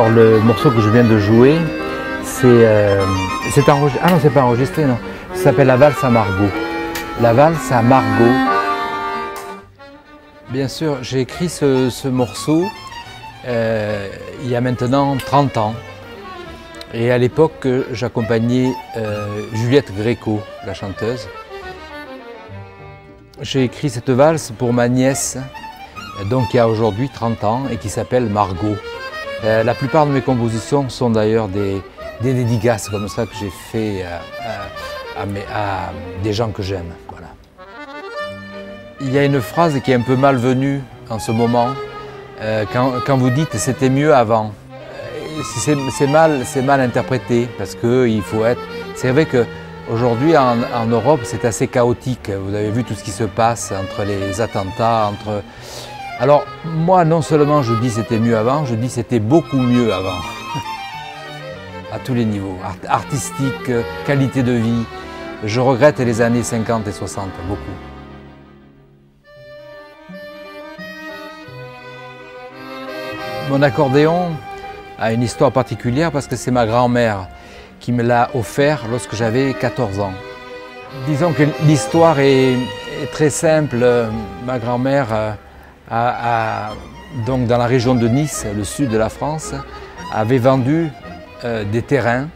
Alors le morceau que je viens de jouer, c'est enregistré. Ah non, c'est pas enregistré, non. Ça s'appelle La valse à Margot. La valse à Margot. Bien sûr, j'ai écrit ce morceau il y a maintenant 30 ans. Et à l'époque, j'accompagnais Juliette Gréco, la chanteuse. J'ai écrit cette valse pour ma nièce, donc qui a aujourd'hui 30 ans et qui s'appelle Margot. La plupart de mes compositions sont d'ailleurs des dédicaces comme ça que j'ai fait à des gens que j'aime. Voilà. Il y a une phrase qui est un peu malvenue en ce moment, quand vous dites « c'était mieux avant ». C'est mal interprété parce qu'il faut être... C'est vrai qu'aujourd'hui en Europe c'est assez chaotique. Vous avez vu tout ce qui se passe entre les attentats, Alors moi non seulement je dis c'était mieux avant, je dis c'était beaucoup mieux avant. À tous les niveaux, artistique, qualité de vie. Je regrette les années 50 et 60, beaucoup. Mon accordéon a une histoire particulière parce que c'est ma grand-mère qui me l'a offert lorsque j'avais 14 ans. Disons que l'histoire est très simple. Ma grand-mère, donc dans la région de Nice, le sud de la France, avait vendu des terrains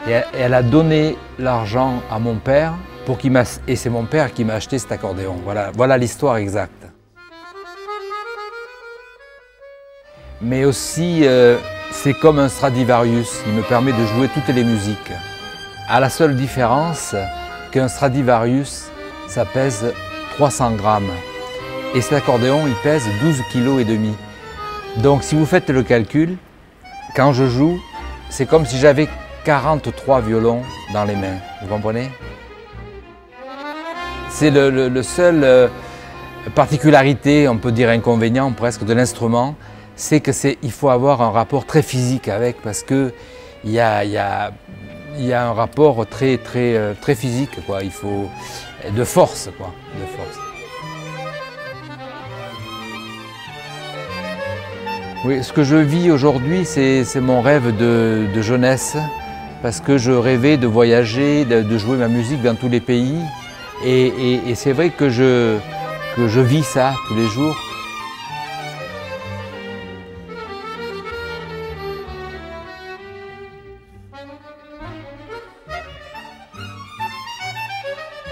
et elle a donné l'argent à mon père et c'est mon père qui m'a acheté cet accordéon. Voilà l'histoire exacte. Mais aussi, c'est comme un Stradivarius, il me permet de jouer toutes les musiques. À la seule différence qu'un Stradivarius, ça pèse 300 grammes. Et cet accordéon, il pèse 12,5 kg. Donc si vous faites le calcul, quand je joue, c'est comme si j'avais 43 violons dans les mains. Vous comprenez? C'est le seul particularité, on peut dire inconvénient presque, de l'instrument, c'est qu'il faut avoir un rapport très physique avec, parce qu'il y a un rapport très physique, quoi. Il faut de force, quoi, de force. Oui, ce que je vis aujourd'hui, c'est mon rêve de jeunesse, parce que je rêvais de voyager, de jouer ma musique dans tous les pays, et c'est vrai que je vis ça tous les jours.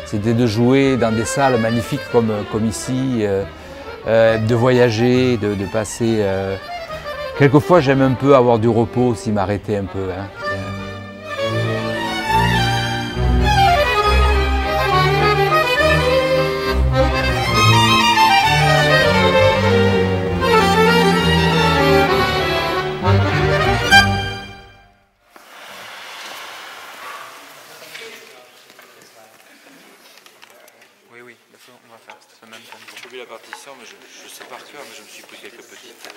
C'était de jouer dans des salles magnifiques comme ici, de voyager, de passer... Quelquefois, j'aime un peu avoir du repos aussi, m'arrêter un peu. Hein. Oui, on va faire ce même tempo. J'ai vu la partition, mais je sais par cœur, mais je me suis pris quelques petites.